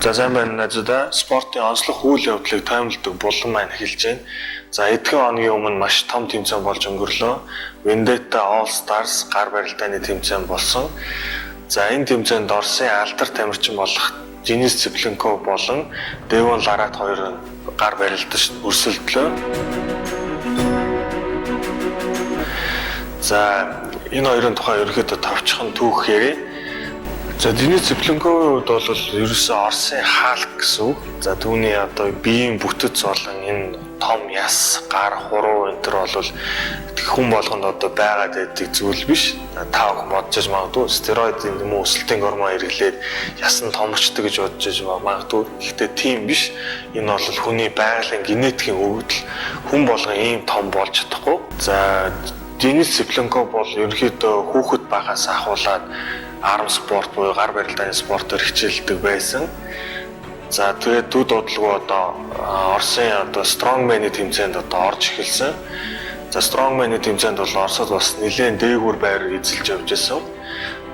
За сайн байна надад спортын онцлог үйл явдлыг таймлдаг булан маань эхэлж байна. За эдгээр хоногийн өмнө маш том тэмцээн болж өнгөрлөө. Vendetta All Stars гар барилдааны тэмцээн болсон. За энэ тэмцээнд Оросын алдар тамирчин болох Денис Цыпленков болон Devon Larratt хоёр гар барилдаж өрсөлдлөө. За энэ хоёрын тухай ерөөхдөө товчхон түүх ярив. За Денис Цыпленковын хувьд бол ерөөсөө Оросын хаалт гэсэн үг. За түүний одоо биеийн бүтэц болон энэ том яс, гар, хуруу энэ төр бол хүн болгонд одоо байгаад байдаг зүйл биш. Та бүхэн бодож магадгүй стероидын юм уу өсөлтийн гормон хэрэглээд яс нь томорчдөг гэж бодож магадгүй. Гэхдээ тийм биш. Энэ бол хүний байгалийн генетикийн өгөгдөл. Хүн болгон ийм том болж чадахгүй. За Денис Цыпленков бол ерөнхийдөө хүүхэд багаас ахуулаад арм спорт буюу гар барилдааны спортоор хичээлдэг байсан. За тэгээд дүүд удалгүй одоо Оросын одоо Strongman-ы тэмцээнд одоо орж эхэлсэн. За Strongman-ы тэмцээнд бол Оросод бас нэлээд дээгүүр байр эзэлж явж байсан.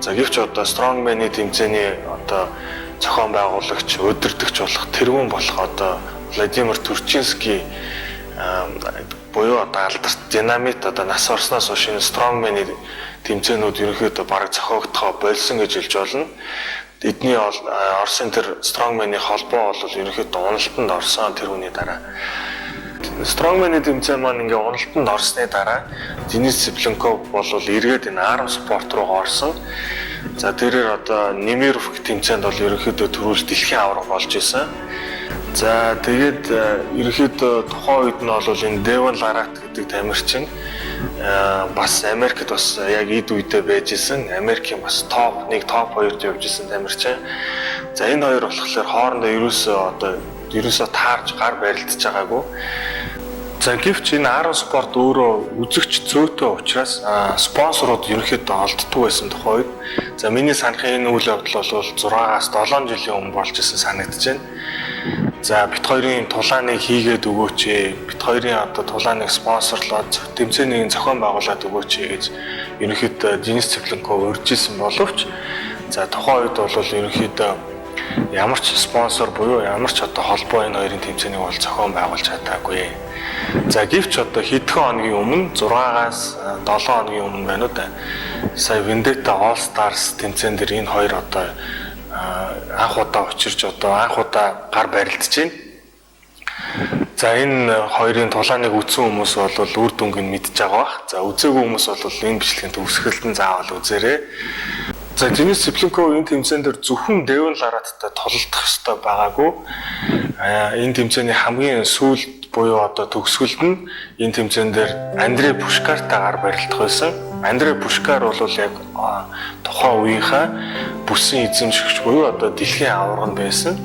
За гэвч одоо Strongman-ы тэмцээний одоо зохион байгуулагч, өдөртөгч болох тэргүүн болох одоо Владимир Турчинский буюу одоо алдарт динамит одоо нас орсноос хойш Strongman-ы тэмцээнүүд ерөнхийдөө бараг зохиогдохоо болсон гэж хэлж болно. Эдний Оросын тэр Strongman-ы холбоо бол ерөнхийдөө уналтанд орсон тэрүүний дараа. Strongman-ы тэмцээн маань ингээ уналтанд орсны дараа Денис Цыпленков бол эргээд энэ арм спорт руу орсон. За тэрээр одоо Немиров тэмцээнд бол ерөнхийдөө төрүүлж дэлхийн аварга болж исэн. За тэгээд ерөнхийдөө тухайн үед нь бол энэ Devon Larratt гэдэг тамирчин бас Америкт бас яг эд үедээ байж исэн. Америкийн бас топ 1, топ 2-т явж исэн тамирчин. За энэ хоёр болохоор хоорондоо ерөөсөө таарж гар барилдаж байгаагүй. За гэвч энэ арм спорт өөрөө үзэгч зөөтэй учраас спонсорууд ерөнхийдөө олддог байсан тухай үед. За миний санахын энэ үйл явдал бол 6-аас 7 жилийн өмнө болж исэн санагдаж байна. За бит хоёрын тулааныг хийгээд өгөөч. Бит хоёрын одоо тулааныг спонсорлоод тэмцээнийг зохион байгуулад өгөөч гэж ерөнхийдөө Денис Цыпленков урьж исэн боловч за тухайн үед бол ерөнхийдөө ямар ч спонсор буюу ямар ч одоо холбоо энэ хоёрын тэмцээнийг бол зохион байгуулж чадаагүй. За гэвч одоо хэдхэн хоногийн өмнө 6-аас 7 хоногийн өмнө байна уу да. Сая Vendetta All Stars тэмцээн дээр энэ хоёр одоо анх удаа очирч одоо анх удаа гар барилдаж байна. За энэ хоёрын тулааныг үзсэн хүмүүс бол үр дүнг нь мэдж байгаа бах. За үзээгүй хүмүүс бол энэ бичлэгийн төгсгөлтөнд заавал үзээрэй. За Денис Цыпленков энэ тэмцээн дээр зөвхөн Devon Larrattтай тололдох ёстой байгаагүй. Энэ тэмцээний хамгийн сүүлд буюу одоо төгсгөлд нь энэ тэмцээн дээр Андрей Пушкартай гар барилдах байсан. Андрей Пушкар бол яг тухайн үеийнхаа бүсийн эзэмшигч буюу одоо дэлхийн аварга байсан.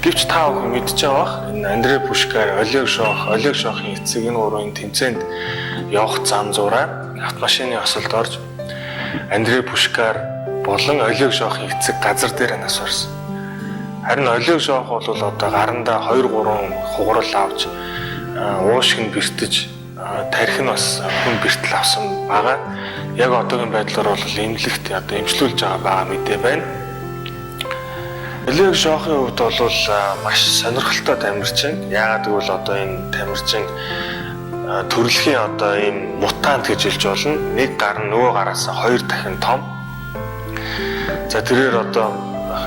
Гэвч та бүхэн мэдж байгаа бах энэ Андрей Пушкар, Олег Шохын эцэг энэ гурван тэмцээнд явах зам зураа автомашины осолд орж Андрей Пушкар болон Олег Шохын эцэг газар дээр нас орсон. Харин Олег Шох бол одоо гарандаа 2-3 хугарал авч уушиг нь бэртэж тарих нь бас хүн бэртэл авсан байгаа. Яг одоогийн байдлаар бол эмнэлэгт одоо эмчлүүлж байгаа мэдээ байна. Олег Шохын хувьд бол маш сонирхолтой тамирчин. Яагаад гэвэл одоо энэ тамирчин төрөлхийн одоо ийм мутант гэж хэлж болно. Нэг гар нь нөгөө гараас 2 дахин том. За тэрээр одоо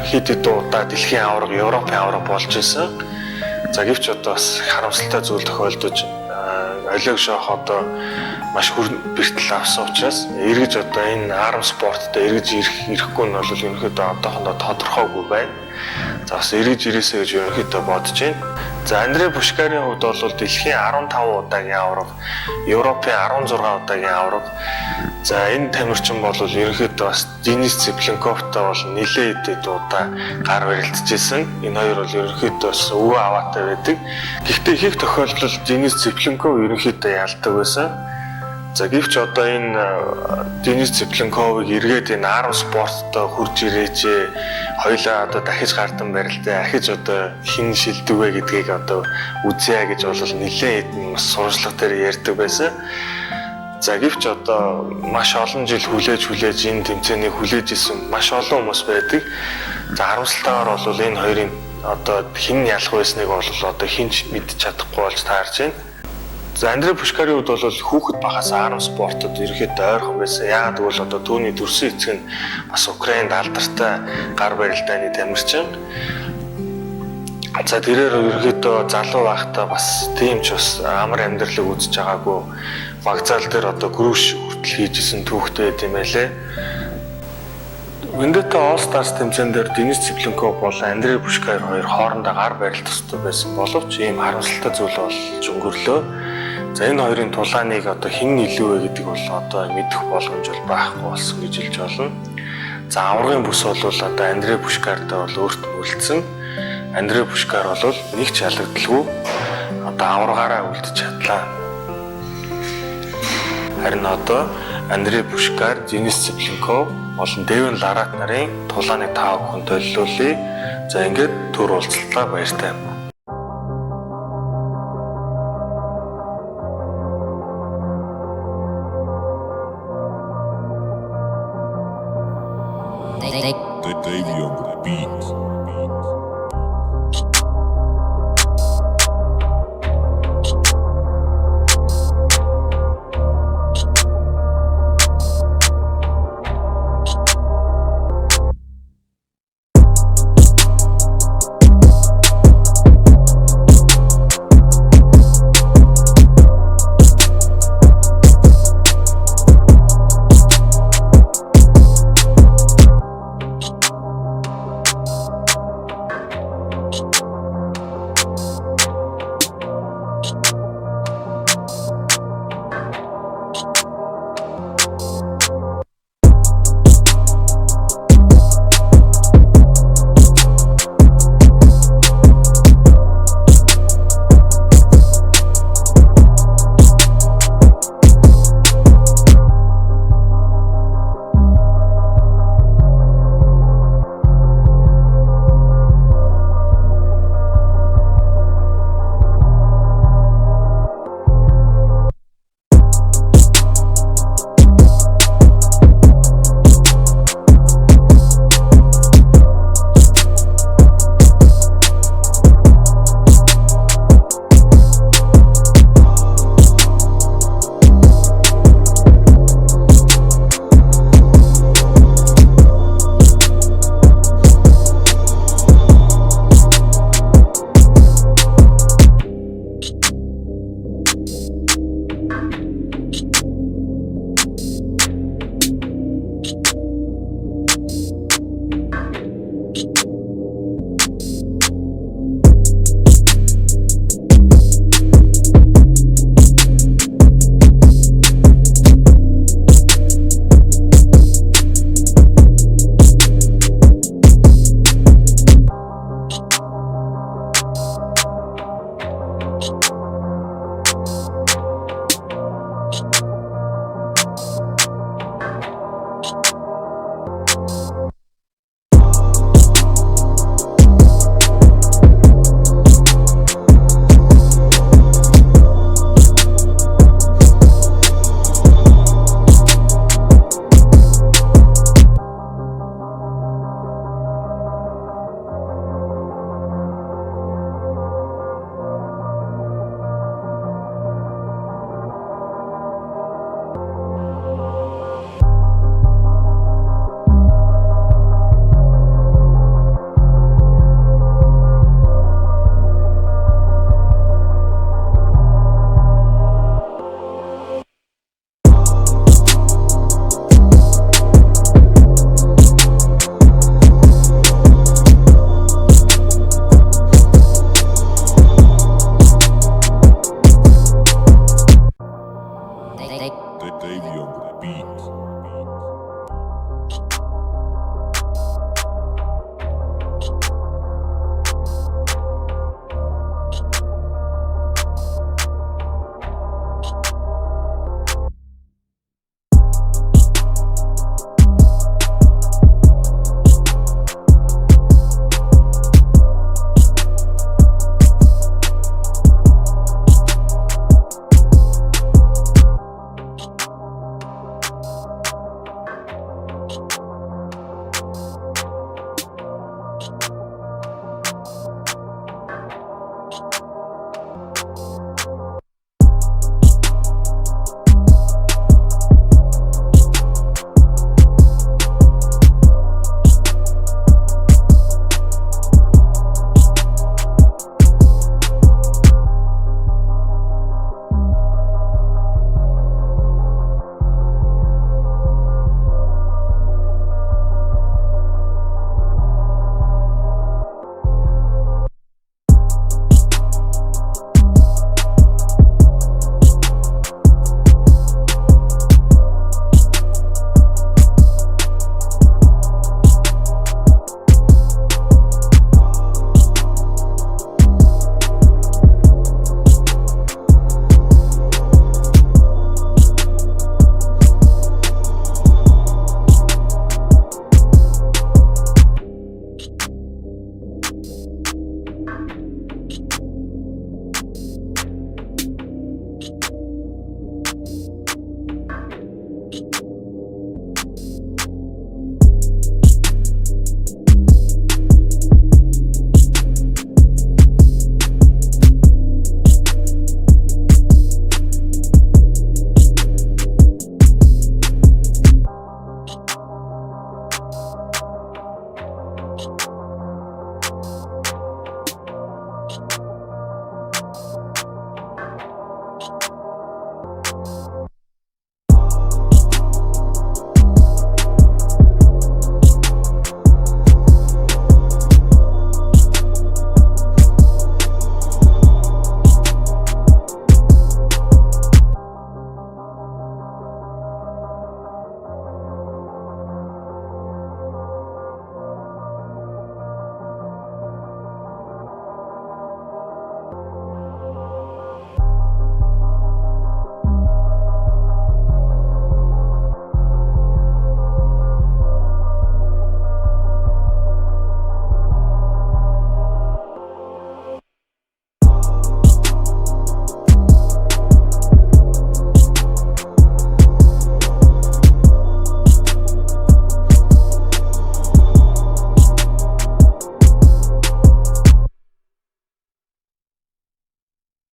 хэд удаа дэлхийн аварга, Европын аварга болж исэн. За гэвч одоо бас харамсалтай зүйл тохиолдож Олег Шох одоо маш бэртэл авсан учраас эргэж одоо энэ арм спортод эргэж ирэхгүй нь бол ерөнхийдөө одоохондоо тодорхойгүй байна. За бас эргэж ирээсэй гэж ерөнхийдөө бодож байна. За Андрей Пушкарын хувьд бол дэлхийн 15 удаагийн аварга, Европын 16 удаагийн аварга. За энэ тамирчин бол ерөнхийдөө бас Денис Цыпленковтой бол нэлээд удаа гар барилдаж исэн. Энэ хоёр бол ерөнхийдөө бас өвөө аваатай байдаг. Гэхдээ их тохиолдолд Денис Цыпленков ерөнхийдөө ялдаг байсан. За гэвч одоо энэ Денис Цыпленковыг эргээд энэ арм спорттой хурж ирээч. Хоёлаа одоо дахиж гардан барилдаа. Ахиж одоо хин шилдэг вэ гэдгийг одоо үзье гэж бол нэлээд бас сурчлага дээр ярьдаг байсан. За гэвч одоо маш олон жил хүлээж энэ тэмцээнийг хүлээж исэн маш олон хүмүүс байдаг. За харамсалтайгаар бол энэ хоёрын одоо хэн ялах байсныг бол одоо хинч мэдчих чадахгүй болж таарч байна. За Андрей Пушкарын хувьд бол хүүхэд багаас арам спортод ерөөхдөө ойрхон байсан. Яагаад гэвэл одоо түүний төрсөн эцэг нь бас Украинд алдартай гар барилдааны тамирчин. За тэрээр ерөөхдөө залуу байхдаа бас тийм ч бас амар амьдралыг үзэж байгаагүй вокзал дээр одоо грүүш хүртэл хийжсэн түүхтэй байт юм байлээ. Vendetta All Stars тэмцээн дээр Денис Цыпленков болон Андрей Пушкар хоёр хоорондоо гар барилт төстэй байсан боловч ийм харамсалтай зүйл болж өнгөрлөө. За энэ хоёрын тулааныг одоо хэн илүү вэ гэдэг бол одоо мэдэх боломж бол байхгүй болсон гэж хэлж болно. За аврагын бүс бол одоо Андрей Пушкартай бол өөрт нь үлдсэн. Андрей Пушкар бол нэг ч ялагдaltaгүй одоо аврагаараа үлдэж чадлаа. Харин одоо Андрей Пушкар, Денис Цыпленков болон Дэвин Ларат нарын тулааны 5 хүн төлөвлөлээ. За ингээд төр уулзлаа, баяртай. Davey on the beat. Davey on the beat.